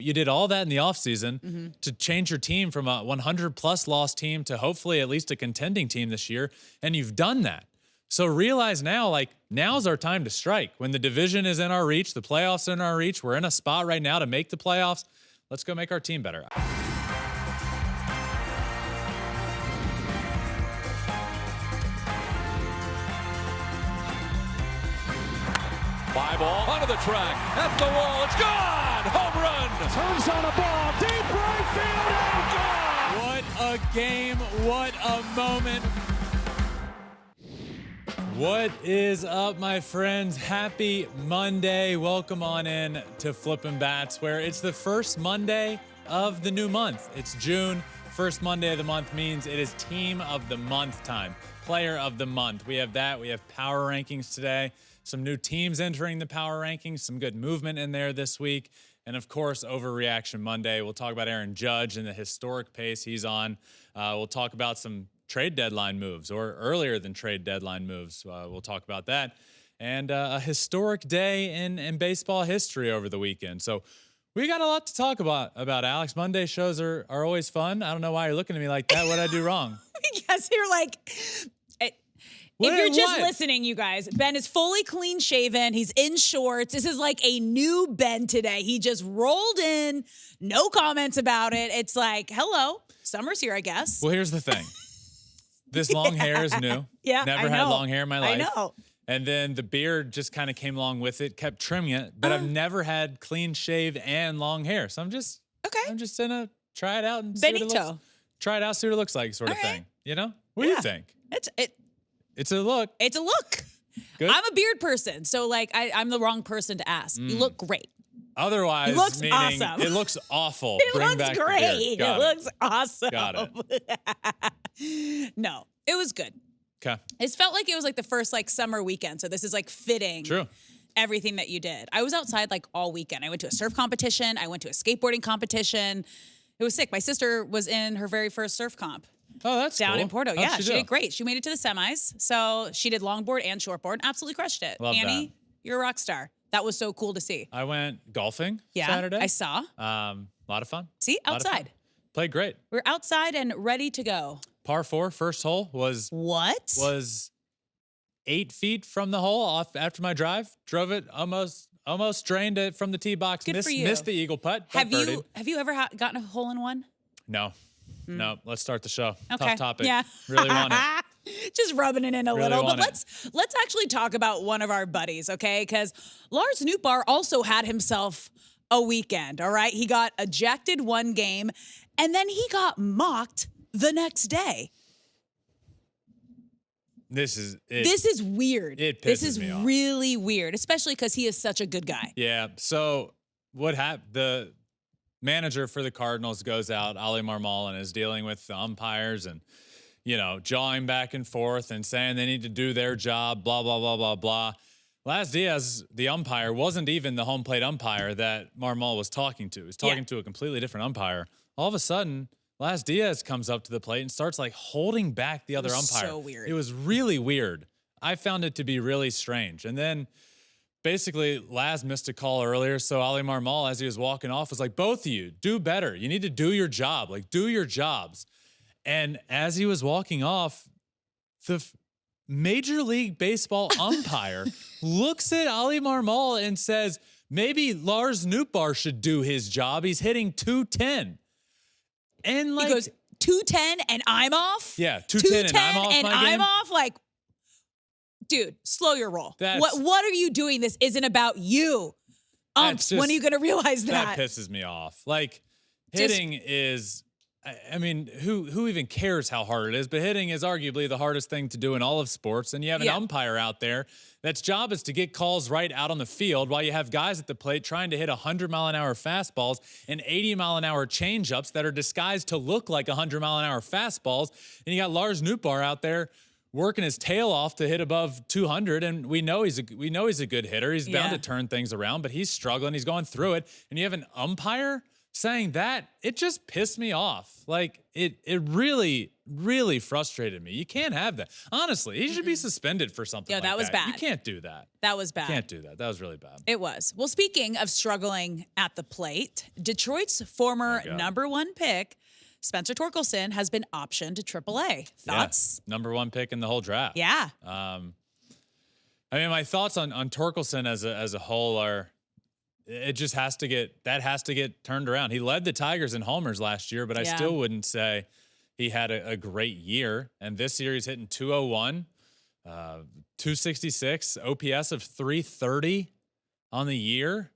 You did all that in the offseason to change your team from a 100-plus loss team to hopefully at least a contending team this year, and you've done that. So realize now, now's our time to strike. When the division is in our reach, the playoffs are in our reach, we're in a spot right now to make the playoffs. Let's go make our team better. Fly ball onto the track, at the wall, it's gone! Home run! Turns on a ball, deep right field, and gone! What a game, what a moment. What is up, my friends? Happy Monday. Welcome on in to Flippin' Bats, where it's the first Monday of the new month. It's June. First Monday of the month means it is Team of the Month time, Player of the Month. We have that. We have Power Rankings today. Some new teams entering the Power Rankings, some good movement in there this week. And, of course, Overreaction Monday. We'll talk about Aaron Judge and the historic pace he's on. We'll talk about some trade deadline moves or earlier than trade deadline moves. We'll talk about that. And a historic day in baseball history over the weekend. So we got a lot to talk about Alex. Monday shows are always fun. I don't know why you're looking at me like that. What did I do wrong? Because you're like... If you're just listening, you guys, Ben is fully clean shaven. He's in shorts. This is like a new Ben today. He just rolled in, no comments about it. It's like, hello, summer's here, I guess. Well, here's the thing. This long hair is new. Yeah, Never I had know. long hair in my life. I know. And then the beard just kind of came along with it, kept trimming it. But I've never had clean shave and long hair. So I'm just gonna try it out and see what it looks. Try it out, see what it looks like, sort of thing. You know? What do you think? It's a look. It's a look. Good. I'm a beard person, so like I'm the wrong person to ask. You look great. Otherwise, it looks meaning awesome. It looks awful. It Bring looks back great. The beard. It looks awesome. Got it. No, it was good. Okay. It felt like it was like the first like summer weekend, so this is like fitting. True. Everything that you did. I was outside like all weekend. I went to a surf competition. I went to a skateboarding competition. It was sick. My sister was in her very first surf comp. Oh, that's down cool. in Porto. How'd Yeah, she she do? did great. She made it to the semis. So she did longboard and shortboard. Absolutely crushed it. Love Annie, that. you're a rock star. That was so cool to see. I went golfing Saturday. Saturday. I saw. A lot of fun. See, outside. Played great. We're outside and ready to go. Par 4, first hole was 8 feet from the hole off after my drive. Drove it almost drained it from the tee box. Good for you. Missed the eagle putt. Have you ever gotten a hole in one? No. No, let's start the show. Okay. Tough topic. Yeah. Really want it. Just rubbing it in a Really little. But want let's actually talk about one of our buddies, okay? Because Lars Nootbaar also had himself a weekend, all right? He got ejected one game, and then he got mocked the next day. This is weird. It pisses This is me off. really weird, especially because he is such a good guy. Yeah. So what happened? The manager for the Cardinals goes out, Ali Marmol, and is dealing with the umpires and, jawing back and forth and saying they need to do their job, blah, blah, blah, blah, blah. Laz Diaz, the umpire, wasn't even the home plate umpire that Marmol was talking to. He was talking to a completely different umpire. All of a sudden, Laz Diaz comes up to the plate and starts holding back the other umpire. So weird. It was really weird. I found it to be really strange. And then basically, Laz missed a call earlier, so Ali Marmol, as he was walking off, was like, both of you, do better. You need to do your job. Do your jobs. And as he was walking off, the Major League Baseball umpire looks at Ali Marmol and says, maybe Lars Nootbaar should do his job. He's hitting 210. And he goes, 210 and I'm off? Yeah, 210 and I'm off and my I'm game? off? Dude, slow your roll. That's- What are you doing? This isn't about you. Umps, when are you going to realize that? That pisses me off. Hitting is, I mean, who even cares how hard it is? But hitting is arguably the hardest thing to do in all of sports. And you have an umpire out there that's job is to get calls right out on the field while you have guys at the plate trying to hit 100-mile-an-hour fastballs and 80-mile-an-hour changeups that are disguised to look like 100-mile-an-hour fastballs. And you got Lars Nootbaar out there working his tail off to hit above 200, and we know he's a good hitter. He's bound to turn things around, but he's struggling. He's going through it, and you have an umpire saying that. It just pissed me off. It really, really frustrated me. You can't have that. Honestly, he should be suspended for something like that. Yeah, that was bad. You can't do that. That was bad. You can't do that. That was really bad. It was. Well, speaking of struggling at the plate, Detroit's former #1 pick, Spencer Torkelson, has been optioned to AAA. Thoughts? Yeah, #1 pick in the whole draft. Yeah. I mean, my thoughts on Torkelson as a whole are, it just has to get turned around. He led the Tigers in homers last year, but I still wouldn't say he had a great year. And this year he's hitting 201, 266, OPS of 330 on the year.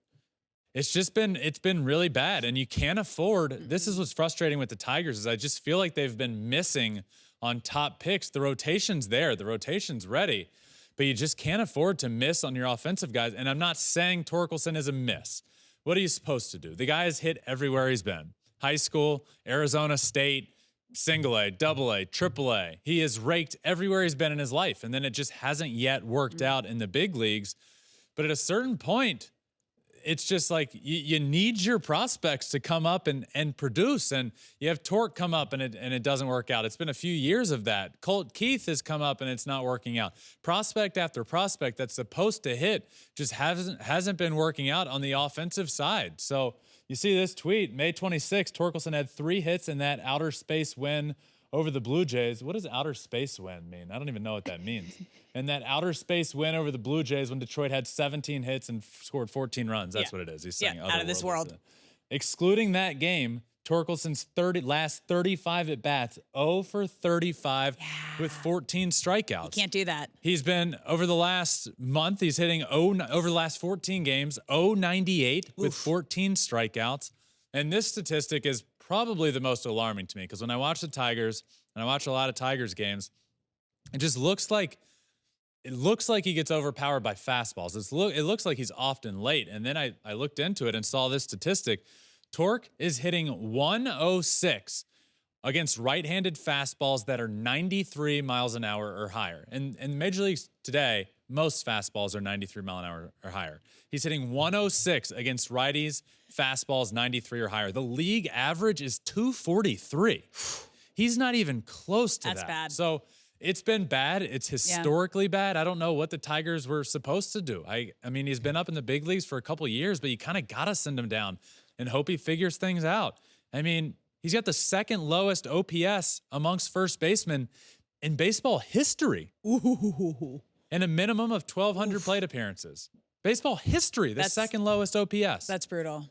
It's been really bad, and you can't afford. This is what's frustrating with the Tigers, is I just feel like they've been missing on top picks. The rotation's there, the rotation's ready, but you just can't afford to miss on your offensive guys. And I'm not saying Torkelson is a miss. What are you supposed to do? The guy has hit everywhere he's been. High school, Arizona State, single A, double A, triple A. He has raked everywhere he's been in his life, and then it just hasn't yet worked out in the big leagues. But at a certain point, it's just like you need your prospects to come up and produce, and you have Torque come up and it doesn't work out. It's been a few years of that. Colt Keith has come up and it's not working out. Prospect after prospect that's supposed to hit just hasn't been working out on the offensive side. So you see this tweet, May 26th, Torkelson had 3 hits in that outer space win over the Blue Jays. What does outer space win mean? I don't even know what that means. And that outer space win over the Blue Jays when Detroit had 17 hits and scored 14 runs. That's what it is. He's saying out of this world. Excluding that game, Torkelson's last 35 at-bats, 0 for 35 with 14 strikeouts. You can't do that. He's been, over the last month, he's hitting over the last 14 games, 0.98 with 14 strikeouts. And this statistic is probably the most alarming to me, because when I watch the Tigers, and I watch a lot of Tigers games, it just looks like he gets overpowered by fastballs. It looks like he's often late. And then I looked into it and saw this statistic. Torque is hitting 106 against right-handed fastballs that are 93 miles an hour or higher. And in Major Leagues today, most fastballs are 93 mile an hour or higher. He's hitting 106 against righties, fastballs 93 or higher. The league average is 243. He's not even close to that. That's bad. So it's been bad. It's historically bad. I don't know what the Tigers were supposed to do. I mean, he's been up in the big leagues for a couple of years, but you kind of got to send him down and hope he figures things out. I mean, he's got the second lowest OPS amongst first basemen in baseball history. Ooh. And a minimum of 1,200 plate appearances. Baseball history, the second lowest OPS. That's brutal.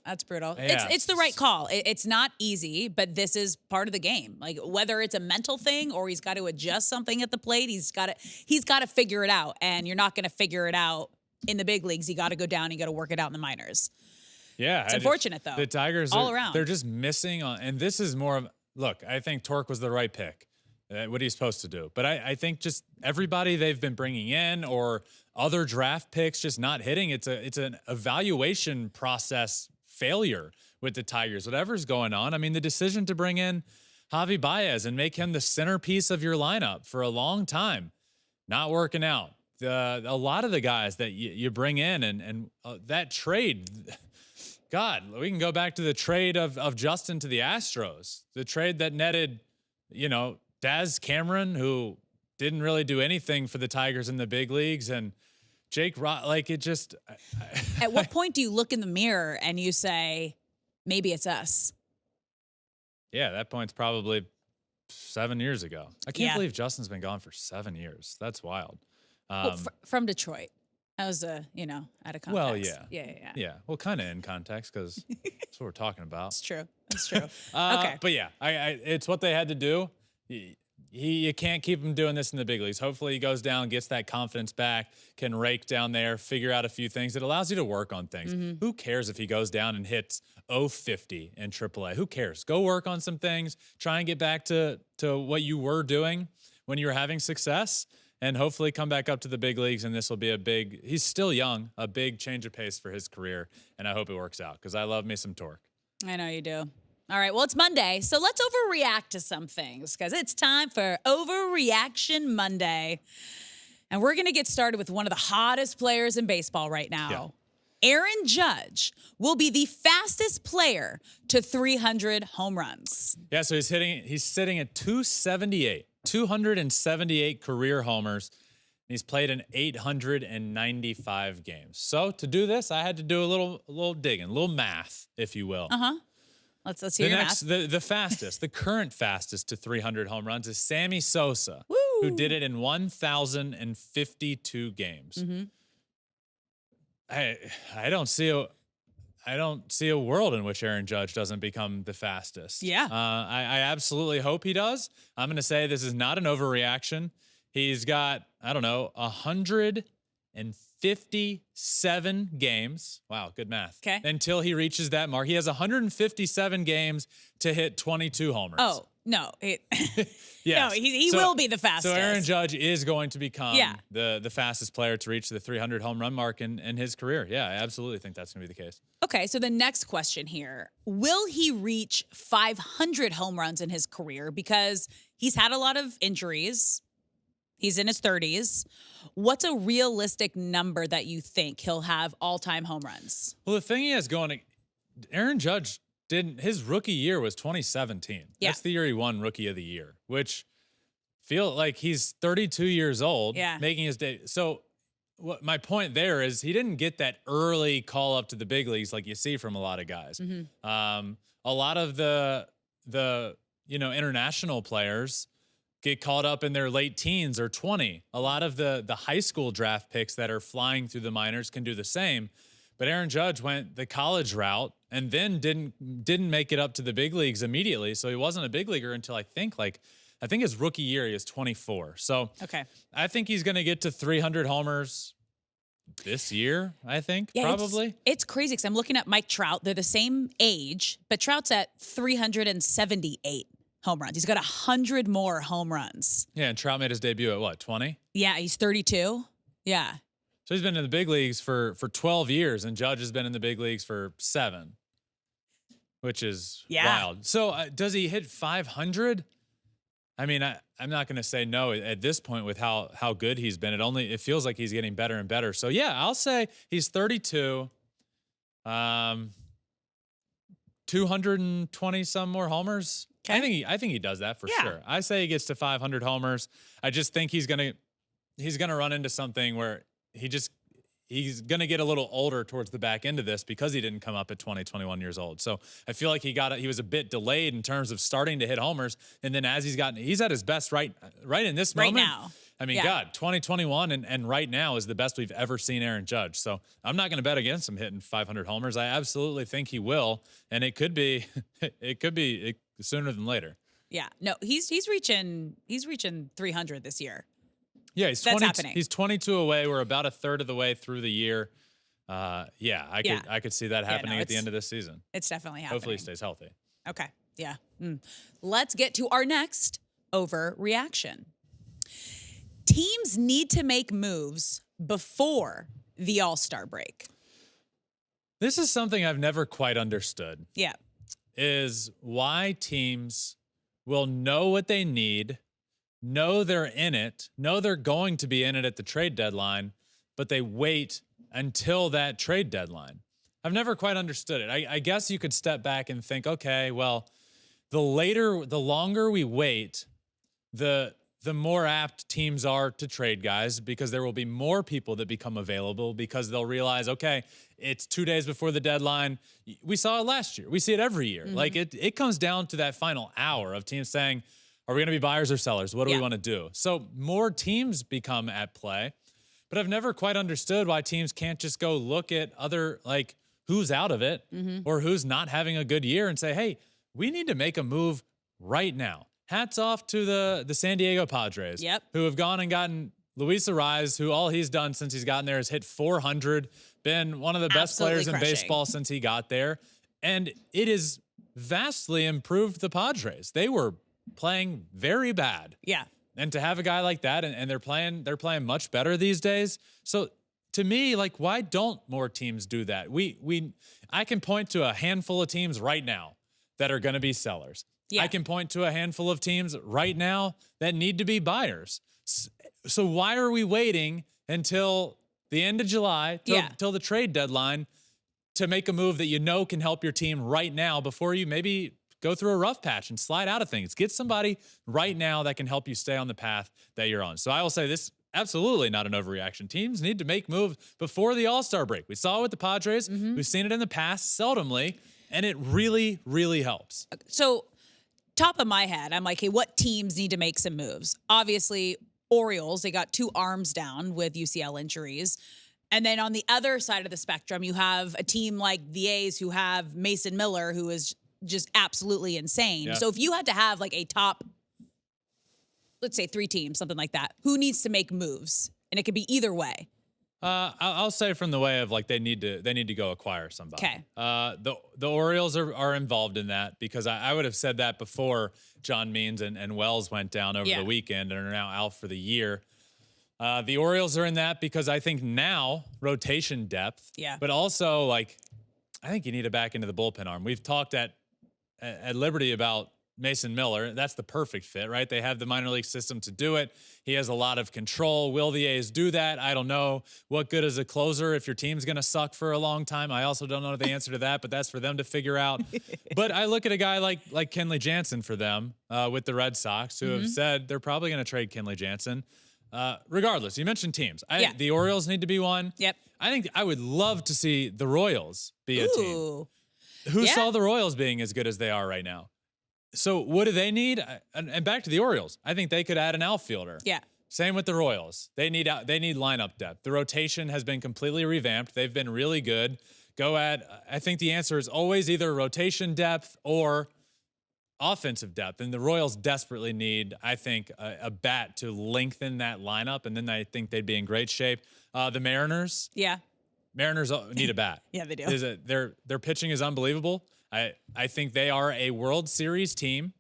That's brutal. Yeah. It's the right call. It's not easy, but this is part of the game. Like, whether it's a mental thing or he's got to adjust something at the plate, he's got to figure it out. And you're not going to figure it out in the big leagues. You got to go down. You got to work it out in the minors. Yeah, it's unfortunate though. The Tigers all around, they're just missing on. And this is more of, look, I think Torque was the right pick. What he's supposed to do. But I think just everybody they've been bringing in or other draft picks just not hitting. It's an evaluation process failure with the Tigers. Whatever's going on. I mean, the decision to bring in Javi Baez and make him the centerpiece of your lineup for a long time, not working out. A lot of the guys that you bring in and that trade, God, we can go back to the trade of Justin to the Astros, the trade that netted, Daz Cameron, who didn't really do anything for the Tigers in the big leagues, and Jake Rott, like it just. At what point do you look in the mirror and you say, maybe it's us? Yeah, that point's probably 7 years ago. I can't believe Justin's been gone for 7 years. That's wild. Well, from Detroit. That was, out of context. Well, yeah. Yeah. Well, kind of in context, because that's what we're talking about. It's true. Okay. But yeah, it's what they had to do. You can't keep him doing this in the big leagues. Hopefully he goes down, gets that confidence back, can rake down there, figure out a few things. It allows you to work on things. Mm-hmm. Who cares if he goes down and hits 050 in AAA? Who cares? Go work on some things. Try and get back to what you were doing when you were having success, and hopefully come back up to the big leagues. And this will be he's still young, a big change of pace for his career. And I hope it works out, because I love me some Torque. I know you do. All right, well, it's Monday, so let's overreact to some things, because it's time for Overreaction Monday. And we're going to get started with one of the hottest players in baseball right now. Aaron Judge will be the fastest player to 300 home runs. Yeah, so he's sitting at 278 career homers. And he's played in 895 games. So to do this, I had to do a little digging, a little math, if you will. Let's hear your math. The fastest, the current fastest to 300 home runs is Sammy Sosa, who did it in 1,052 games. I don't see a world in which Aaron Judge doesn't become the fastest. Yeah. I absolutely hope he does. I'm going to say this is not an overreaction. He's got, 157 games. Wow, good math. Okay. Until he reaches that mark. He has 157 games to hit 22 homers. Oh, no. Yes. No, he will be the fastest. So Aaron Judge is going to become Yeah. the fastest player to reach the 300 home run mark in his career. Yeah, I absolutely think that's going to be the case. Okay, so the next question here. Will he reach 500 home runs in his career? Because he's had a lot of injuries. He's in his 30s. What's a realistic number that you think he'll have all-time home runs? Well, the thing he has going, Aaron Judge his rookie year was 2017. Yeah. That's the year he won Rookie of the Year, which feel like he's 32 years old, making his day. So what my point there is he didn't get that early call up to the big leagues like you see from a lot of guys. A lot of the international players get called up in their late teens or 20. A lot of the high school draft picks that are flying through the minors can do the same. But Aaron Judge went the college route and then didn't make it up to the big leagues immediately. So he wasn't a big leaguer until I think his rookie year he was 24. So I think he's going to get to 300 homers this year, I think, probably. It's crazy because I'm looking at Mike Trout. They're the same age, but Trout's at 378 home runs. He's got 100 more home runs. Yeah, and Trout made his debut at what, 20? Yeah, he's 32. Yeah. So he's been in the big leagues for 12 years, and Judge has been in the big leagues for 7, which is wild. So does he hit 500? I mean, I'm not going to say no at this point with how good he's been. It feels like he's getting better and better. So, yeah, I'll say he's 32, 220 some more homers. Okay. I think he does that for sure. I say he gets to 500 homers. I just think he's gonna run into something where he's gonna get a little older towards the back end of this because he didn't come up at 20, 21 years old. So I feel like he was a bit delayed in terms of starting to hit homers, and then as he's at his best right in this moment. Right now. I mean, God, 2021 and right now is the best we've ever seen Aaron Judge. So I'm not going to bet against him hitting 500 homers. I absolutely think he will, and it could be sooner than later. Yeah, no, he's reaching 300 this year. Yeah, that's happening. He's 22 away. We're about a third of the way through the year. I could see that happening at the end of this season. It's definitely happening. Hopefully, he stays healthy. Okay, yeah. Let's get to our next overreaction. Teams need to make moves before the All-Star break. This is something I've never quite understood. Yeah. Is why teams will know what they need, know they're in it, know they're going to be in it at the trade deadline, but they wait until that trade deadline. I've never quite understood it. I guess you could step back and think, okay, well, the longer we wait, the more apt teams are to trade guys because there will be more people that become available because they'll realize, okay, it's 2 days before the deadline. We saw it last year. We see it every year. Like it comes down to that final hour of teams saying, are we going to be buyers or sellers? What do we want to do? So more teams become at play, but I've never quite understood why teams can't just go look at other, like who's out of it or who's not having a good year and say, hey, we need to make a move right now. Hats off to the San Diego Padres, who have gone and gotten Luis Arraez, who all he's done since he's gotten there is hit 400, been one of the best players in baseball since he got there. And it has vastly improved the Padres. They were playing very bad. Yeah. And to have a guy like that, and they're playing much better these days. So to me, like, why don't more teams do that? I can point to a handful of teams right now that are going to be sellers. Yeah. I can point to a handful of teams right now that need to be buyers. So why are we waiting until the end of July till the trade deadline to make a move that you know can help your team right now before you maybe go through a rough patch and slide out of things. Get somebody right now that can help you stay on the path that you're on. So I will say this, absolutely not an overreaction. Teams need to make moves before the All-Star break. We saw it with the Padres. We've seen it in the past, seldomly, and it really, really helps. So top of my head, I'm like, hey, what teams need to make some moves? Obviously, Orioles, they got 2 arms down with UCL injuries. And then on the other side of the spectrum, you have a team like the A's who have Mason Miller, who is just absolutely insane. Yeah. So if you had to have like a top, let's say 3 teams, something like that, who needs to make moves? And it could be either way. I'll say from the way of like they need to go acquire somebody. Okay. The Orioles are involved in that because I would have said that before John Means and Wells went down over the weekend and are now out for the year. The Orioles are in that because I think now rotation depth. Yeah. But also like I think you need to back into the bullpen arm. We've talked at Liberty about Mason Miller. That's the perfect fit, right? They have the minor league system to do it. He has a lot of control. Will the A's do that? I don't know. What good is a closer if your team's going to suck for a long time? I also don't know the answer to that, but that's for them to figure out. But I look at a guy like Kenley Jansen for them with the Red Sox who have said they're probably going to trade Kenley Jansen. Regardless, you mentioned teams. The Orioles need to be one. Yep. I think I would love to see the Royals be a team. Who saw the Royals being as good as they are right now? So what do they need? And back to the Orioles. I think they could add an outfielder. Yeah. Same with the Royals. They need lineup depth. The rotation has been completely revamped. They've been really good. I think the answer is always either rotation depth or offensive depth. And the Royals desperately need, I think, a bat to lengthen that lineup. And then I think they'd be in great shape. The Mariners. Yeah. Mariners need a bat. Yeah, they do. Their pitching is unbelievable. I think they are a World Series team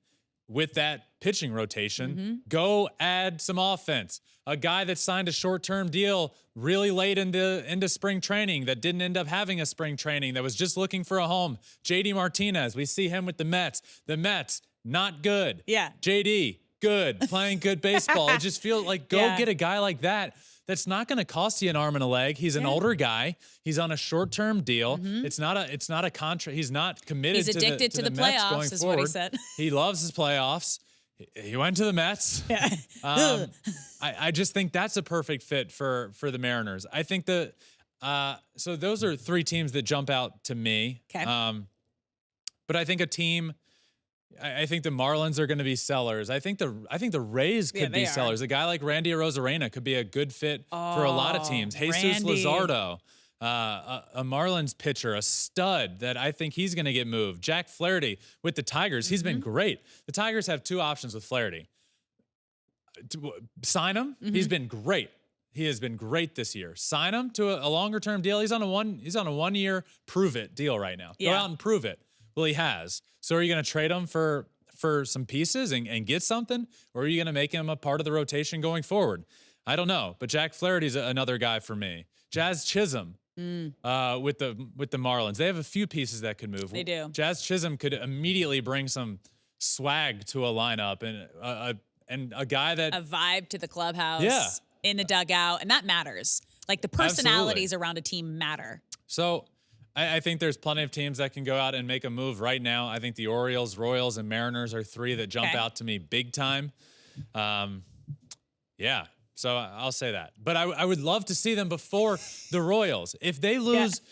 with that pitching rotation. Go add some offense. A guy that signed a short-term deal really late into spring training that didn't end up having a spring training, that was just looking for a home. JD Martinez, we see him with the Mets. The Mets, not good. Yeah. JD, good, playing good baseball. It just feels like get a guy like that. That's not going to cost you an arm and a leg. He's an older guy. He's on a short-term deal. It's not a contract. He's not committed. He's addicted to the Mets playoffs, going is forward. what he said. He loves his playoffs. He went to the Mets. Yeah. I just think that's a perfect fit for the Mariners. I think so those are 3 teams that jump out to me. Okay. But I think a team. I think the Marlins are going to be sellers. I think the Rays could be sellers. A guy like Randy Arozarena could be a good fit for a lot of teams. Jesus Luzardo, a Marlins pitcher, a stud that I think he's going to get moved. Jack Flaherty with the Tigers. He's been great. The Tigers have 2 options with Flaherty. Sign him. He's been great. He has been great this year. Sign him to a longer-term deal. He's on a 1-year prove-it deal right now. Go out and prove it. Well, he has. So are you going to trade him for some pieces and get something? Or are you going to make him a part of the rotation going forward? I don't know. But Jack Flaherty's another guy for me. Jazz Chisholm with the Marlins. They have a few pieces that could move. They do. Jazz Chisholm could immediately bring some swag to a lineup and a guy that... A vibe to the clubhouse, in the dugout, and that matters. Like the personalities around a team matter. So... I think there's plenty of teams that can go out and make a move right now. I think the Orioles, Royals, and Mariners are 3 that jump out to me big time. So I'll say that. But I would love to see them before the Royals. If they lose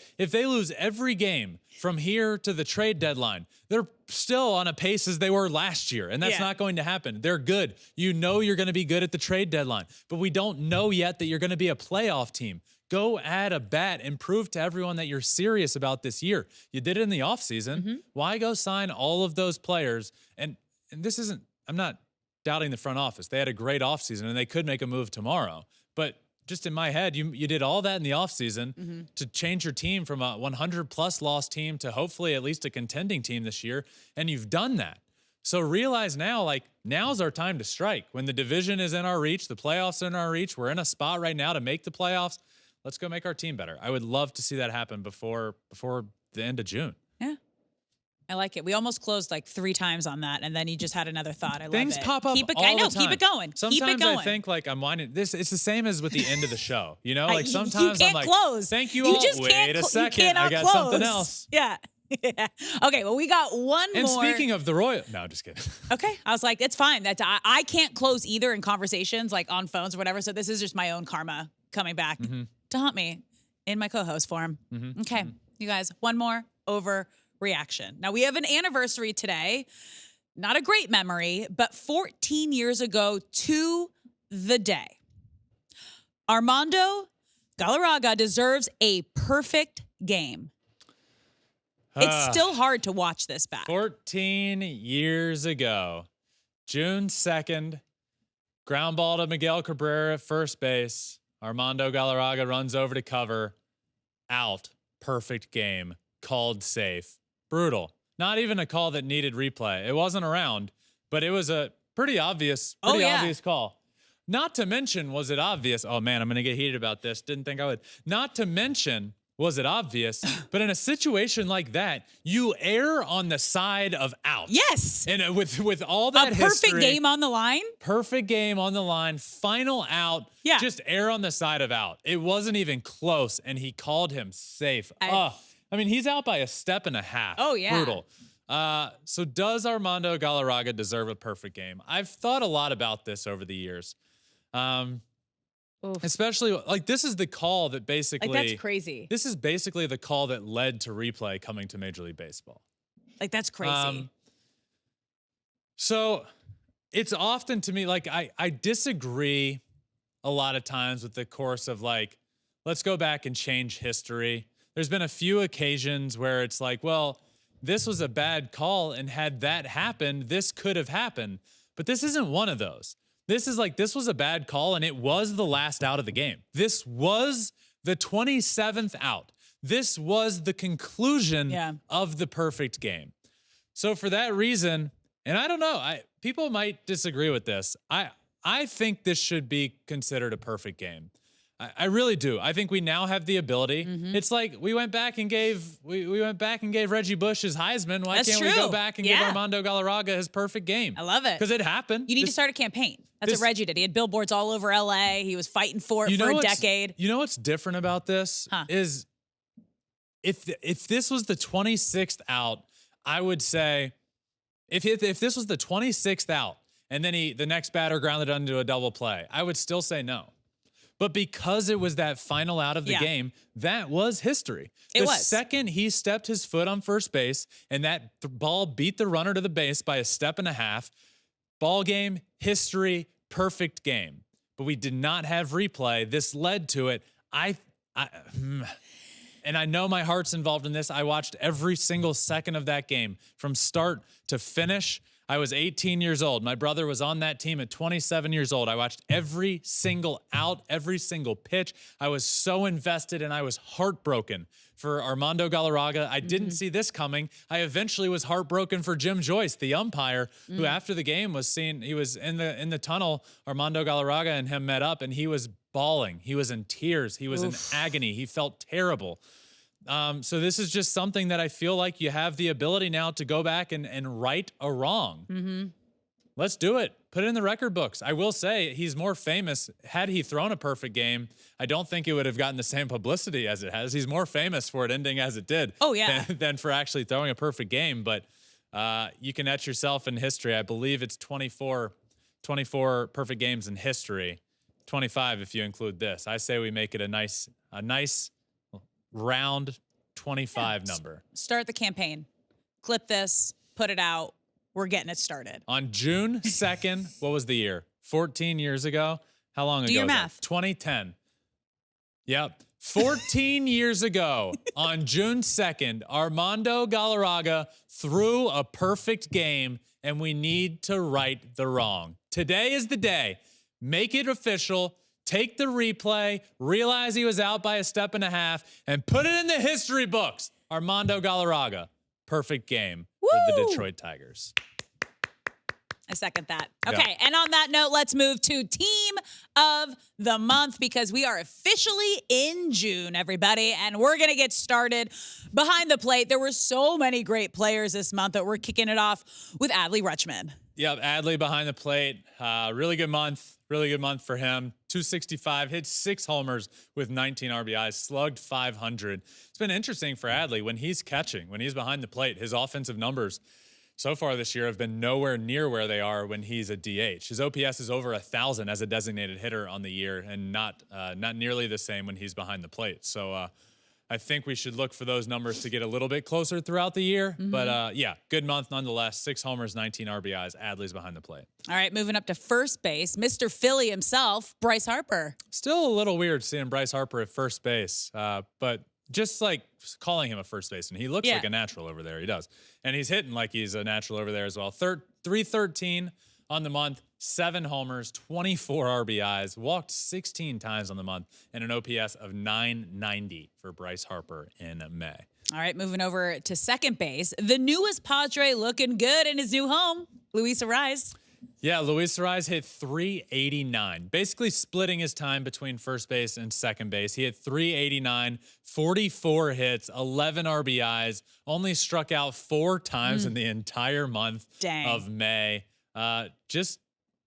every game from here to the trade deadline, they're still on a pace as they were last year, and that's not going to happen. They're good. You know you're going to be good at the trade deadline, but we don't know yet that you're going to be a playoff team. Go add a bat and prove to everyone that you're serious about this year. You did it in the offseason. Why go sign all of those players? And this isn't, I'm not doubting the front office. They had a great offseason and they could make a move tomorrow. But just in my head, you did all that in the offseason to change your team from a 100-plus loss team to hopefully at least a contending team this year. And you've done that. So realize now, now's our time to strike. When the division is in our reach, the playoffs are in our reach, we're in a spot right now to make the playoffs. Let's go make our team better. I would love to see that happen before the end of June. Yeah. I like it. We almost closed like 3 times on that, and then you just had another thought. I love it. Things pop up keep it, all I know. the time. Keep it going. Sometimes keep it going. I think like I'm winding this. It's the same as with the end of the show. You know, like you sometimes can't I'm like, close. thank you You all. just Wait can't a you second, cannot I got close. something else. Yeah. Yeah. Okay. Well, we got one And more. speaking of the Royal, no, just kidding. Okay. I was like, it's fine. That's I can't close either in conversations, like on phones or whatever. So this is just my own karma coming back to haunt me in my co-host form. Okay. You guys, one more overreaction. Now we have an anniversary today. Not a great memory, but 14 years ago to the day, Armando Galarraga deserves a perfect game. It's still hard to watch this back. 14 years ago, June 2nd, ground ball to Miguel Cabrera at first base. Armando Galarraga runs over to cover. Out. Perfect game. Called safe. Brutal. Not even a call that needed replay. It wasn't around, but it was a pretty obvious call. Not to mention, was it obvious? Oh man, I'm going to get heated about this. Didn't think I would. Not to mention, was it obvious? But in a situation like that, you err on the side of out. Yes. And with all that a perfect history, game on the line. perfect game on the line, final out. Yeah. Just err on the side of out. It wasn't even close, and he called him safe. I mean, he's out by a step and a half. Oh, yeah. Brutal. So does Armando Galarraga deserve a perfect game? I've thought a lot about this over the years. Especially, like, this is the call that basically... Like, that's crazy. This is basically the call that led to replay coming to Major League Baseball. Like, that's crazy. So it's often to me, like, I disagree a lot of times with the course of, like, let's go back and change history. There's been a few occasions where it's like, well, this was a bad call, and had that happened, this could have happened. But this isn't one of those. This is like, this was a bad call, and it was the last out of the game. This was the 27th out. This was the conclusion of the perfect game. So for that reason, and I don't know, people might disagree with this. I think this should be considered a perfect game. I really do. I think we now have the ability. It's like we went back and gave Reggie Bush his Heisman. Why can't we go back and give Armando Galarraga his perfect game? I love it. Because it happened. You need to start a campaign. That's what Reggie did. He had billboards all over LA. He was fighting for it for a decade. You know what's different about this is if this was the 26th out, I would say if this was the 26th out and then the next batter grounded into a double play, I would still say no. But because it was that final out of the game, that was history. The second he stepped his foot on first base and that ball beat the runner to the base by a step and a half, ball game, history, perfect game. But we did not have replay. This led to it. And I know my heart's involved in this. I watched every single second of that game from start to finish. I was 18 years old. My brother was on that team at 27 years old. I watched every single out, every single pitch. I was so invested, and I was heartbroken for Armando Galarraga. I didn't see this coming. I eventually was heartbroken for Jim Joyce, the umpire, who after the game was seen, he was in the tunnel. Armando Galarraga and him met up, and he was bawling. He was in tears. He was in agony. He felt terrible. So this is just something that I feel like you have the ability now to go back and right a wrong. Let's do it. Put it in the record books. I will say he's more famous. Had he thrown a perfect game, I don't think it would have gotten the same publicity as it has. He's more famous for it ending as it did than for actually throwing a perfect game. But you can etch yourself in history. I believe it's 24 perfect games in history. 25 if you include this. I say we make it a nice round 25 number. Start the campaign. Clip this, put it out. We're getting it started. On June 2nd, what was the year? 14 years ago? How long ago? Do your math. 2010. Yep. 14 years ago, on June 2nd, Armando Galarraga threw a perfect game, and we need to right the wrong. Today is the day. Make it official. Take the replay, realize he was out by a step and a half, and put it in the history books. Armando Galarraga, perfect game for the Detroit Tigers. I second that. Okay, and on that note, let's move to Team of the Month because we are officially in June, everybody, and we're going to get started behind the plate. There were so many great players this month that we're kicking it off with Adley Rutschman. Yep, Adley behind the plate. Really good month. Really good month for him. 265, hit 6 homers with 19 RBIs, slugged 500. It's been interesting for Adley when he's catching, when he's behind the plate. His offensive numbers so far this year have been nowhere near where they are when he's a DH. His OPS is over 1,000 as a designated hitter on the year, and not nearly the same when he's behind the plate. So I think we should look for those numbers to get a little bit closer throughout the year. But yeah, good month nonetheless. 6 homers, 19 RBIs. Adley's behind the plate. All right, moving up to first base, Mr. Philly himself, Bryce Harper. Still a little weird seeing Bryce Harper at first base, but just like calling him a first baseman. He looks like a natural over there. He does. And he's hitting like he's a natural over there as well. 313 on the month, 7 homers, 24 RBIs, walked 16 times on the month, and an OPS of 990 for Bryce Harper in May. All right, moving over to second base, the newest Padre looking good in his new home, Luis Arraez. Yeah, Luis Arraez hit 389, basically splitting his time between first base and second base. He hit 389, 44 hits, 11 RBIs, only struck out 4 times in the entire month of May. Just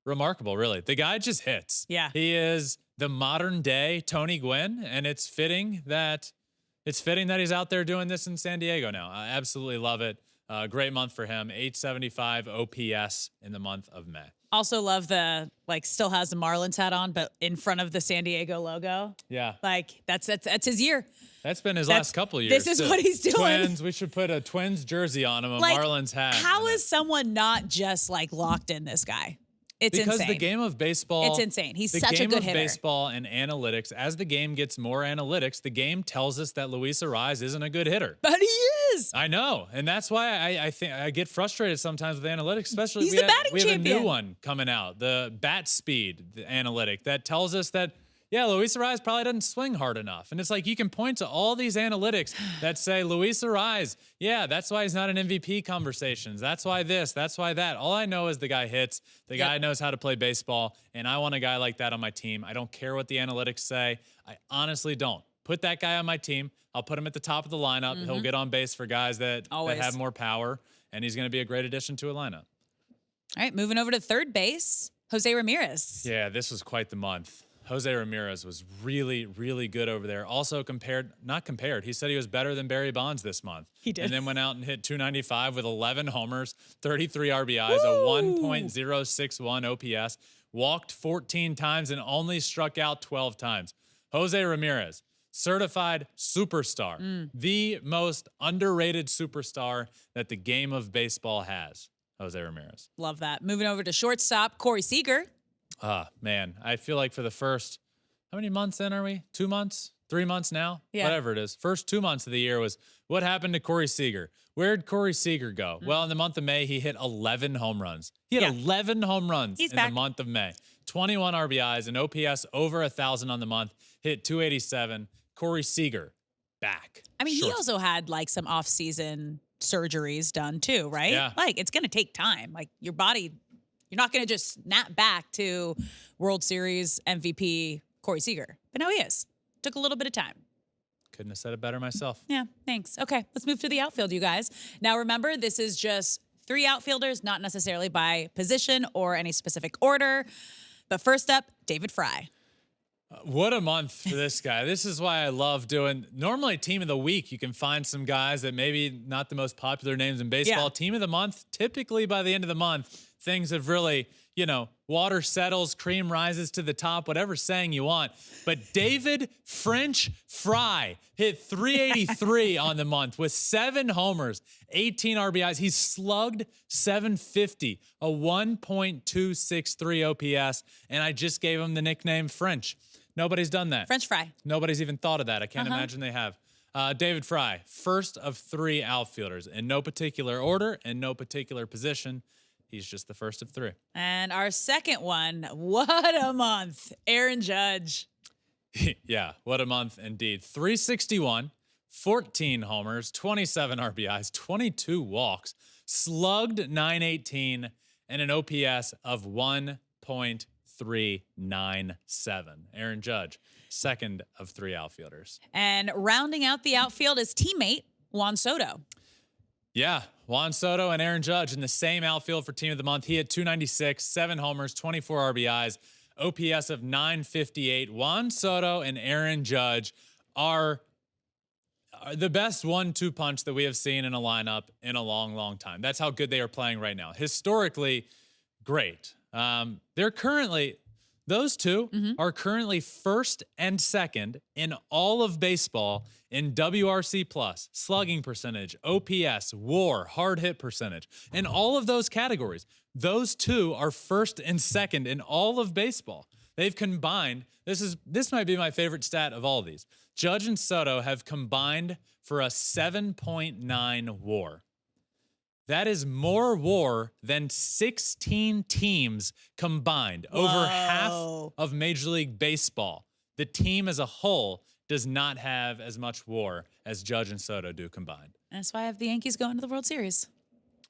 remarkable, really. The guy just hits. Yeah. He is the modern day Tony Gwynn, and it's fitting that he's out there doing this in San Diego now. I absolutely love it. Great month for him. 875 OPS in the month of May. Also love the, still has the Marlins hat on, but in front of the San Diego logo. Yeah. That's his year. That's been his last couple of years. This is what he's doing. Twins. We should put a Twins jersey on him, a Marlins hat. How is someone not just locked in this guy? It's because insane. The game of baseball. It's insane. He's such a good hitter. The game of baseball and analytics, as the game gets more analytics, the game tells us that Luis Arraez isn't a good hitter. But he is. I know. And that's why I think I get frustrated sometimes with analytics, especially we have a new one coming out, the bat speed analytic that tells us that, yeah, Luis Arraez probably doesn't swing hard enough. And it's like you can point to all these analytics that say Luis Arraez, yeah, that's why he's not in MVP conversations. That's why this, that's why that. All I know is the guy hits. The guy knows how to play baseball, and I want a guy like that on my team. I don't care what the analytics say. I honestly don't. Put that guy on my team. I'll put him at the top of the lineup. He'll get on base for guys that have more power, and he's going to be a great addition to a lineup. All right, moving over to third base, Jose Ramirez. Yeah, this was quite the month. Jose Ramirez was really, really good over there. Also not compared. He said he was better than Barry Bonds this month. He did. And then went out and hit 295 with 11 homers, 33 RBIs, a 1.061 OPS, walked 14 times, and only struck out 12 times. Jose Ramirez, certified superstar, the most underrated superstar that the game of baseball has. Jose Ramirez. Love that. Moving over to shortstop, Corey Seager. Man, I feel like for the first, how many months in are we? 2 months? 3 months now? Yeah. Whatever it is. First 2 months of the year was what happened to Corey Seager? Where'd Corey Seager go? Well, in the month of May, he hit 11 home runs. He had 11 home runs in the month of May. 21 RBIs, an OPS over 1,000 on the month, hit 287. Corey Seager, back. I mean, he also had some off-season surgeries done too, right? Yeah. It's going to take time. Your body... You're not going to just snap back to World Series MVP Corey Seager. But now he is. Took a little bit of time. Couldn't have said it better myself. Yeah, thanks. Okay, let's move to the outfield, you guys. Now, remember, this is just 3 outfielders, not necessarily by position or any specific order. But first up, David Fry. What a month for this guy. This is why I love doing, normally team of the week, you can find some guys that maybe not the most popular names in baseball. Yeah. Team of the month, typically by the end of the month, things have really, water settles, cream rises to the top, whatever saying you want. But David French Fry hit 383 on the month with 7 homers, 18 RBIs. He slugged 750, a 1.263 OPS, and I just gave him the nickname French. Nobody's done that. French Fry. Nobody's even thought of that. I can't imagine they have. David Fry, first of 3 outfielders in no particular order and no particular position. He's just the first of 3. And our second one, what a month, Aaron Judge. Yeah, what a month indeed. 361, 14 homers, 27 RBIs, 22 walks, slugged 918, and an OPS of 1.397. Aaron Judge, second of three outfielders. And rounding out the outfield is teammate Juan Soto. Yeah, Juan Soto and Aaron Judge in the same outfield for Team of the Month. He had 296, 7 homers, 24 RBIs, OPS of 958. Juan Soto and Aaron Judge are the best 1-2 punch that we have seen in a lineup in a long, long time. That's how good they are playing right now. Historically, great. They're currently, those two are currently first and second in all of baseball in WRC plus, slugging percentage, OPS, WAR, hard hit percentage. In all of those categories, those two are first and second in all of baseball. They've combined, this might be my favorite stat of all of these. Judge and Soto have combined for a 7.9 WAR. That is more WAR than 16 teams combined. Whoa. Over half of Major League Baseball. The team as a whole does not have as much WAR as Judge and Soto do combined. That's why I have the Yankees going to the World Series.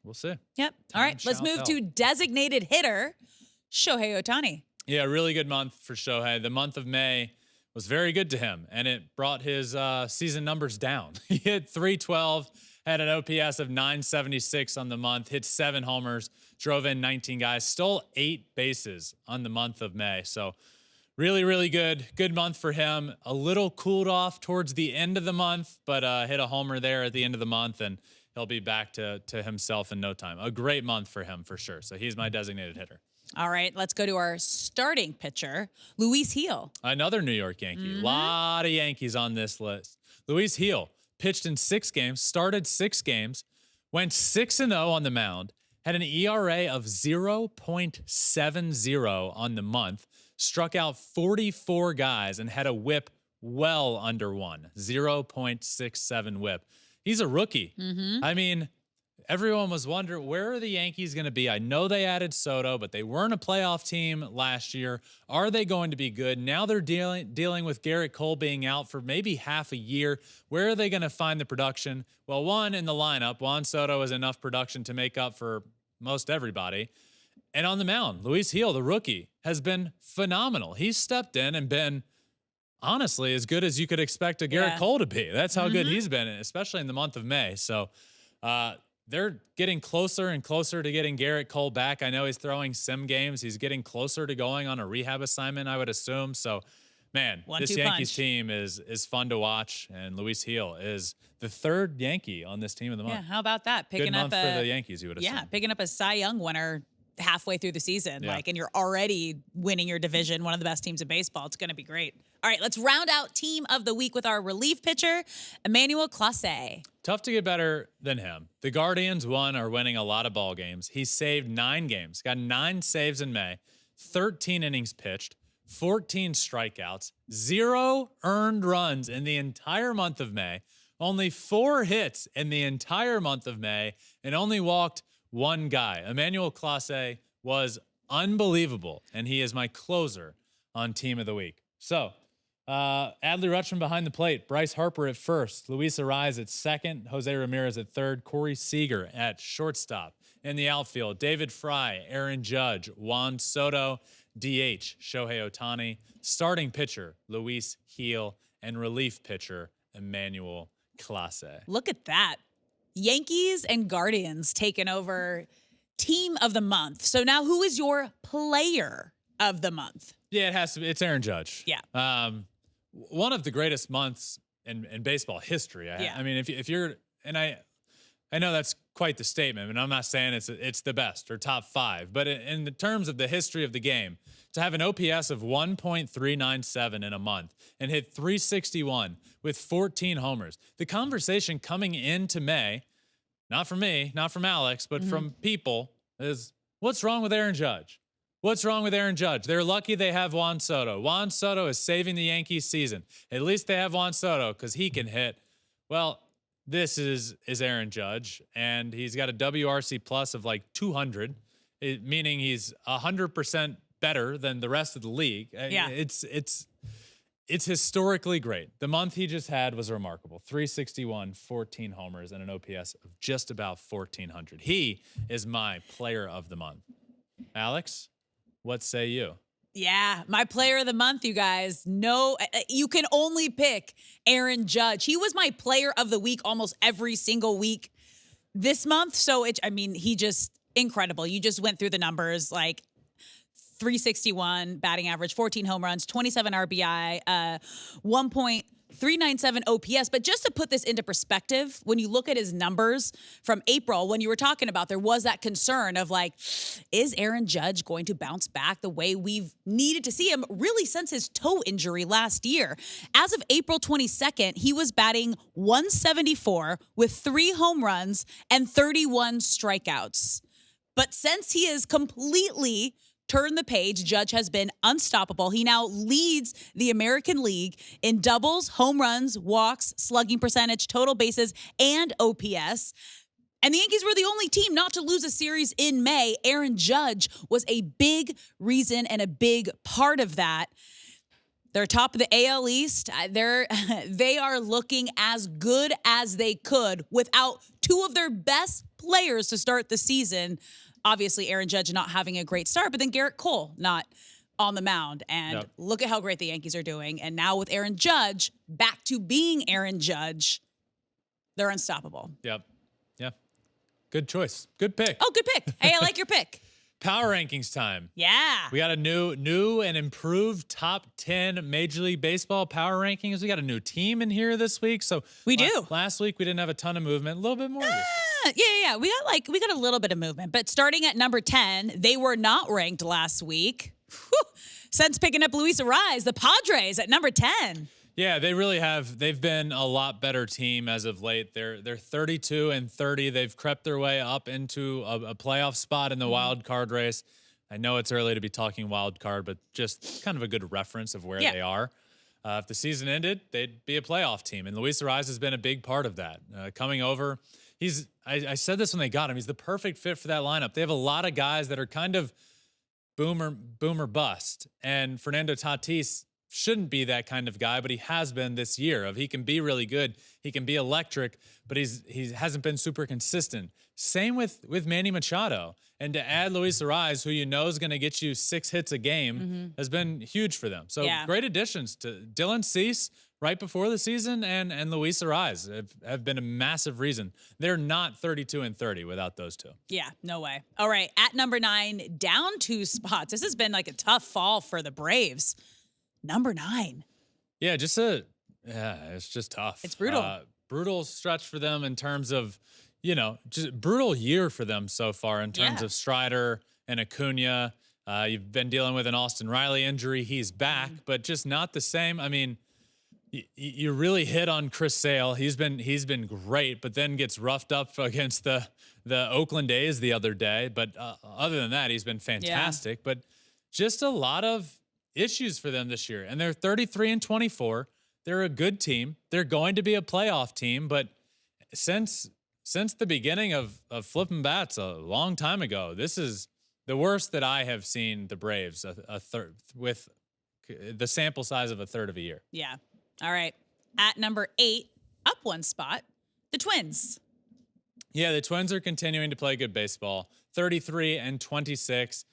We'll see. Yep. All right, let's move to designated hitter, Shohei Ohtani. Yeah, really good month for Shohei. The month of May was very good to him, and it brought his season numbers down. He hit 312, had an OPS of 976 on the month, hit 7 homers, drove in 19 guys, stole 8 bases on the month of May. So really, really good month for him. A little cooled off towards the end of the month, but hit a homer there at the end of the month, and he'll be back to himself in no time. A great month for him for sure. So he's my designated hitter. All right, let's go to our starting pitcher, Luis Gil. Another New York Yankee. Lot of Yankees on this list. Luis Gil pitched in 6 games, started 6 games, went 6-0 on the mound, had an ERA of 0.70 on the month, struck out 44 guys, and had a whip well under 1, 0.67 whip. He's a rookie. I mean, everyone was wondering, where are the Yankees going to be? I know they added Soto, but they weren't a playoff team last year. Are they going to be good? Now they're dealing with Garrett Cole being out for maybe half a year. Where are they going to find the production? Well, one, in the lineup, Juan Soto has enough production to make up for most everybody. And on the mound, Luis Gil, the rookie, has been phenomenal. He's stepped in and been, honestly, as good as you could expect a Garrett Cole to be. That's how good he's been, especially in the month of May. So, they're getting closer and closer to getting Garrett Cole back. I know he's throwing sim games. He's getting closer to going on a rehab assignment, I would assume. So, man, this Yankees team is fun to watch, and Luis Gil is the 3rd Yankee on this team of the month. Yeah, how about that? Good month for the Yankees, you would assume. Yeah, picking up a Cy Young winner halfway through the season, and you're already winning your division, one of the best teams in baseball. It's going to be great. All right, let's round out team of the week with our relief pitcher, Emmanuel Clase. Tough to get better than him. The Guardians are winning a lot of ball games. He saved 9 games, got 9 saves in May, 13 innings pitched, 14 strikeouts, 0 earned runs in the entire month of May, only 4 hits in the entire month of May, and only walked 1 guy. Emmanuel Clase was unbelievable, and he is my closer on team of the week. So, Adley Rutschman behind the plate, Bryce Harper at first, Luis Arraez at second, Jose Ramirez at third, Corey Seager at shortstop. In the outfield, David Fry, Aaron Judge, Juan Soto, DH, Shohei Ohtani, starting pitcher, Luis Gil, and relief pitcher, Emmanuel Clase. Look at that. Yankees and Guardians taking over team of the month. So now who is your player of the month? Yeah, it has to be. It's Aaron Judge. Yeah. One of the greatest months in baseball history. I mean, if you're, and I know that's quite the statement, and I'm not saying it's the best or top 5, but in the terms of the history of the game, to have an OPS of 1.397 in a month and hit 361 with 14 homers, the conversation coming into May, not from me, not from Alex, but from people, is what's wrong with Aaron Judge? What's wrong with Aaron Judge? They're lucky they have Juan Soto. Juan Soto is saving the Yankees season. At least they have Juan Soto because he can hit. Well, this is Aaron Judge, and he's got a WRC plus of like 200, meaning he's 100% better than the rest of the league. Yeah. It's historically great. The month he just had was remarkable. 361, 14 homers, and an OPS of just about 1,400. He is my player of the month. Alex, what say you? Yeah, my player of the month, you guys. No, you can only pick Aaron Judge. He was my player of the week almost every single week this month. So, he just incredible. You just went through the numbers, like 361 batting average, 14 home runs, 27 RBI, 1.397 OPS. But just to put this into perspective, when you look at his numbers from April, when you were talking about, there was that concern of like, is Aaron Judge going to bounce back the way we've needed to see him really since his toe injury last year? As of April 22nd, he was batting 174 with 3 home runs and 31 strikeouts. But since he is completely turned the page, Judge has been unstoppable. He now leads the American League in doubles, home runs, walks, slugging percentage, total bases, and OPS. And the Yankees were the only team not to lose a series in May. Aaron Judge was a big reason and a big part of that. They're top of the AL East. They are looking as good as they could without 2 of their best players to start the season. Obviously, Aaron Judge not having a great start, but then Garrett Cole not on the mound. And Look at how great the Yankees are doing. And now with Aaron Judge back to being Aaron Judge, they're unstoppable. Yep. Good choice. Good pick. Oh, good pick. Hey, I like your pick. Power rankings time. Yeah. We got a new and improved top 10 Major League Baseball power rankings. We got a new team in here this week. So we do. Last week we didn't have a ton of movement. A little bit more. Yeah. We got a little bit of movement. But starting at number 10, they were not ranked last week. Whew. Since picking up Luis Arraez, the Padres at number 10. Yeah, they really have. They've been a lot better team as of late. They're 32-30. They've crept their way up into a playoff spot in the wild card race. I know it's early to be talking wild card, but just kind of a good reference of where they are. If the season ended, they'd be a playoff team, and Luis Arraez has been a big part of that. Coming over, I said this when they got him. He's the perfect fit for that lineup. They have a lot of guys that are kind of boomer bust, and Fernando Tatis shouldn't be that kind of guy, but he has been this year. He can be really good, he can be electric, but he hasn't been super consistent. Same with Manny Machado. And to add Luis Arraez, who you know is going to get you 6 hits a game, has been huge for them. So great additions to Dylan Cease right before the season and Luis Arraez have been a massive reason. They're not 32-30 without those two. Yeah, no way. All right, at number 9, down 2 spots. This has been like a tough fall for the Braves. Number 9. Yeah, it's just tough. It's brutal. Brutal stretch for them in terms of, just brutal year for them so far in terms of Strider and Acuna. You've been dealing with an Austin Riley injury. He's back, but just not the same. I mean, you really hit on Chris Sale. He's been great, but then gets roughed up against the Oakland A's the other day. But other than that, he's been fantastic. But just a lot of issues for them this year, and they're 33-24. They're a good team. They're going to be a playoff team, but since the beginning of Flippin' Bats a long time ago, this is the worst that I have seen the Braves a third with the sample size of a third of a year. Yeah. All right. At number 8, up 1 spot, the Twins. Yeah, the Twins are continuing to play good baseball. 33-26.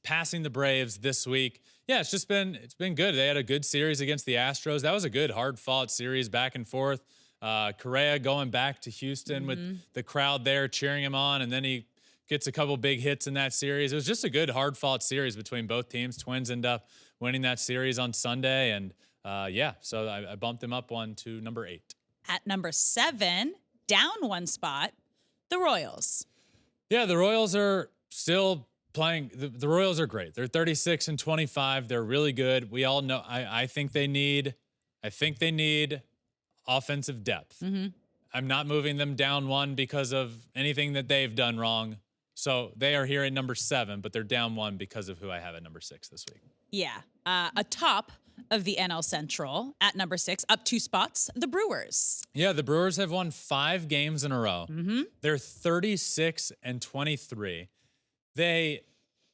Passing the Braves this week. Yeah, it's been good. They had a good series against the Astros. That was a good, hard-fought series back and forth. Correa going back to Houston with the crowd there cheering him on, and then he gets a couple big hits in that series. It was just a good, hard-fought series between both teams. Twins end up winning that series on Sunday, and so I bumped them up 1 to number 8. At number 7, down 1 spot, the Royals. Yeah, the Royals are still playing. The Royals are great. They're 36-25. They're really good. We all know. I think they need offensive depth. I'm not moving them down 1 because of anything that they've done wrong. So they are here at number 7, but they're down 1 because of who I have at number 6 this week. Yeah, atop of the NL Central at number 6, up 2 spots, the Brewers. Yeah, the Brewers have won 5 games in a row. They're 36-23. They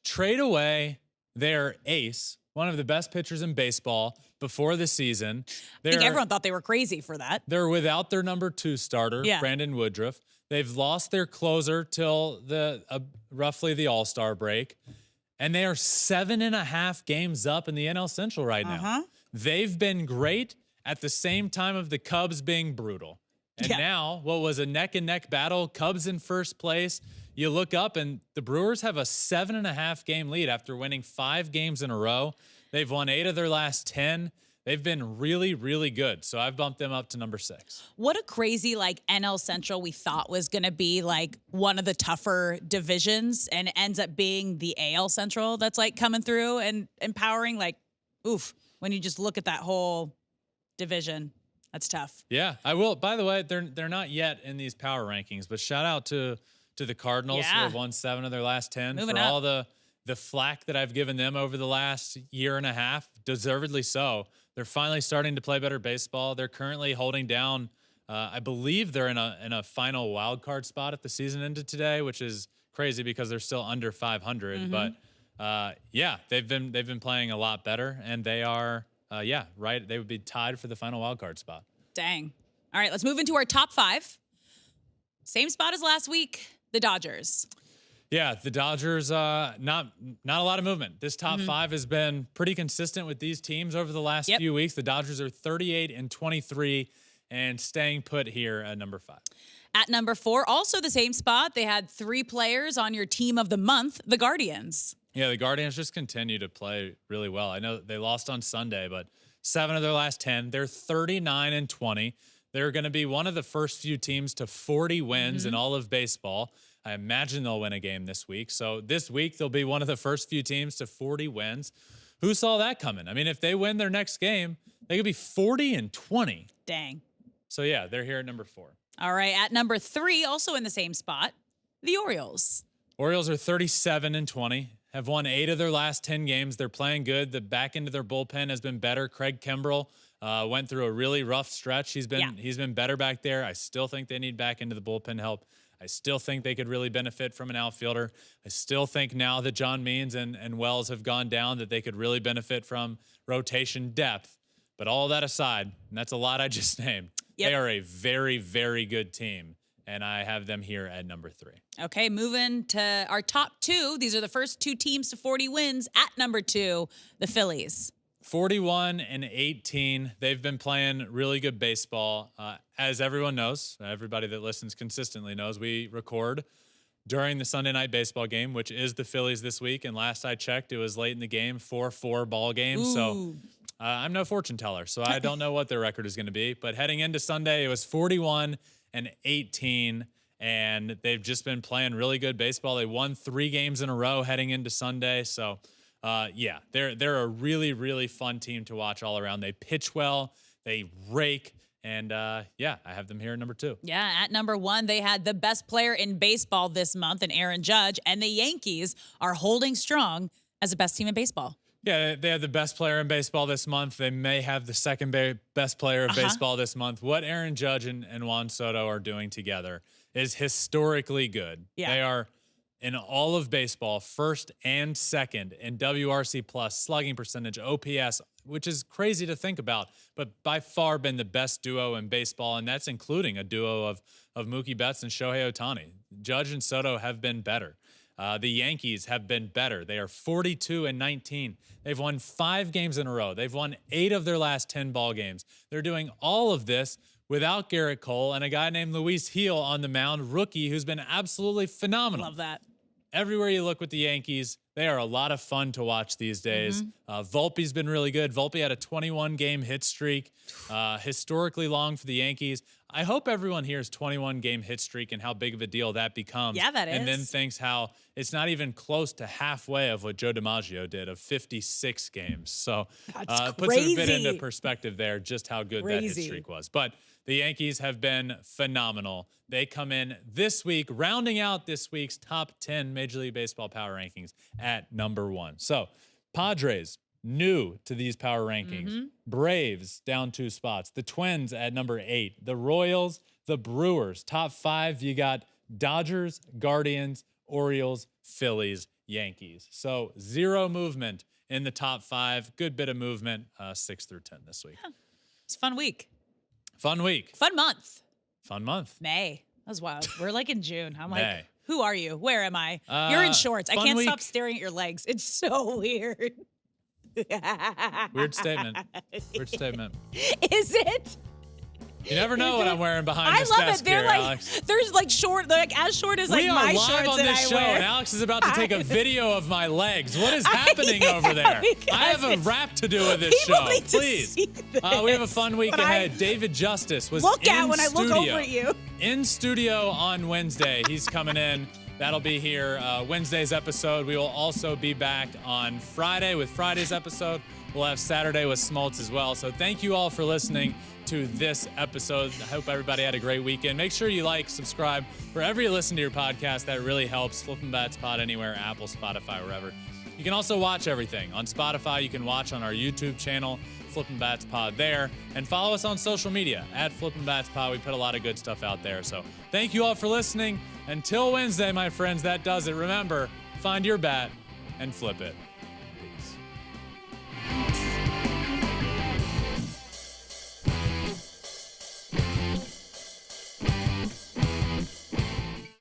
trade away their ace, one of the best pitchers in baseball before the season. I think everyone thought they were crazy for that. They're without their number 2 starter, Yeah. Brandon Woodruff. They've lost their closer till roughly the All-Star break. And they are 7.5 games up in the NL Central right now. They've been great at the same time of the Cubs being brutal. And now, what was a neck-and-neck battle, Cubs in first place. You look up, and the Brewers have a 7.5 game lead after winning 5 games in a row. They've won 8 of their last 10. They've been really, really good. So I've bumped them up to number 6. What a crazy, NL Central we thought was going to be, one of the tougher divisions, and it ends up being the AL Central that's, coming through and empowering. Oof, when you just look at that whole division. That's tough. Yeah, I will. By the way, they're not yet in these power rankings, but shout out to the Cardinals who have won 7 of their last 10 Moving for up. all the flack that I've given them over the last year and a half, deservedly so. They're finally starting to play better baseball. They're currently holding down. I believe they're in a final wild card spot if the season ended today, which is crazy because they're still under 500. But they've been playing a lot better, and they are. Right. They would be tied for the final wild card spot. Dang. All right, let's move into our top 5. Same spot as last week, the Dodgers. Yeah, the Dodgers, not a lot of movement. This top 5 has been pretty consistent with these teams over the last few weeks. The Dodgers are 38-23 and staying put here at number 5. At number 4, also the same spot. They had 3 players on your team of the month, the Guardians. Yeah, the Guardians just continue to play really well. I know they lost on Sunday, but 7 of their last 10. They're 39-20. They're going to be one of the first few teams to 40 wins in all of baseball. I imagine they'll win a game this week. So this week, they'll be one of the first few teams to 40 wins. Who saw that coming? I mean, if they win their next game, they could be 40-20. Dang. So, yeah, they're here at number 4. All right, at number 3, also in the same spot, the Orioles. Orioles are 37-20. Have won 8 of their last 10 games. They're playing good. The back end of their bullpen has been better. Craig Kimbrell went through a really rough stretch. He's been better back there. I still think they need back into the bullpen help. I still think they could really benefit from an outfielder. I still think now that John Means and Wells have gone down that they could really benefit from rotation depth. But all that aside, and that's a lot I just named, they are a very, very good team. And I have them here at number 3. Okay, moving to our top 2. These are the first 2 teams to 40 wins. At number 2, the Phillies. 41-18. They've been playing really good baseball. As everyone knows, everybody that listens consistently knows, we record during the Sunday night baseball game, which is the Phillies this week. And last I checked, it was late in the game, 4-4 ball game. Ooh. So I'm no fortune teller, so I don't know what their record is going to be. But heading into Sunday, it was 41-18, and they've just been playing really good baseball. They won 3 games in a row heading into Sunday. So, they're a really, really fun team to watch all around. They pitch well, they rake, and I have them here at number 2. Yeah, at number 1, they had the best player in baseball this month in Aaron Judge, and the Yankees are holding strong as the best team in baseball. Yeah, they have the best player in baseball this month. They may have the second best player of baseball this month. What Aaron Judge and Juan Soto are doing together is historically good. Yeah. They are, in all of baseball, first and second in WRC+, slugging percentage, OPS, which is crazy to think about, but by far been the best duo in baseball, and that's including a duo of Mookie Betts and Shohei Ohtani. Judge and Soto have been better. The Yankees have been better. They are 42-19. They've won 5 games in a row. They've won 8 of their last 10 ball games. They're doing all of this without Garrett Cole and a guy named Luis Gil on the mound, rookie, who's been absolutely phenomenal. Love that. Everywhere you look with the Yankees, they are a lot of fun to watch these days. Volpe's been really good. Volpe had a 21-game hit streak, historically long for the Yankees. I hope everyone hears 21-game hit streak and how big of a deal that becomes. Yeah, that is. And then thinks how it's not even close to halfway of what Joe DiMaggio did of 56 games. So puts it a bit into perspective there, just how good that hit streak was. But the Yankees have been phenomenal. They come in this week, rounding out this week's top 10 Major League Baseball power rankings at number 1. So Padres, new to these power rankings. Braves down 2 spots. The Twins at number 8. The Royals, the Brewers. Top 5, you got Dodgers, Guardians, Orioles, Phillies, Yankees. So 0 movement in the top 5. Good bit of movement, 6 through 10 this week. It's a fun week. Fun week. Fun month. Fun month. May. That was wild. We're like in June. I'm like, May. who are you? Where am I? You're in shorts. I can't week. stop staring at your legs. It's so weird. Weird statement. Weird statement. Is it? You never know what I'm wearing behind I this love desk it. They're here, like, Alex. there's like short, like as short as like We are my live shorts on that this I show, wear. and Alex is about to take a video of my legs. What is happening over there? I have a rap to do with this People show. need to Please. see We have a fun week What ahead. David Justice was look in at when studio. I look over at you. In studio on Wednesday. He's coming in. That'll be here Wednesday's episode. We will also be back on Friday with Friday's episode. We'll have Saturday with Smoltz as well. So thank you all for listening to this episode. I hope everybody had a great weekend. Make sure you like, subscribe, wherever you listen to your podcast. That really helps. Flippin' Bats Pod anywhere, Apple, Spotify, wherever. You can also watch everything. On Spotify, you can watch on our YouTube channel, Flippin' Bats Pod there. And follow us on social media, at Flippin' Bats Pod. We put a lot of good stuff out there. So thank you all for listening. Until Wednesday, my friends, that does it. Remember, find your bat and flip it.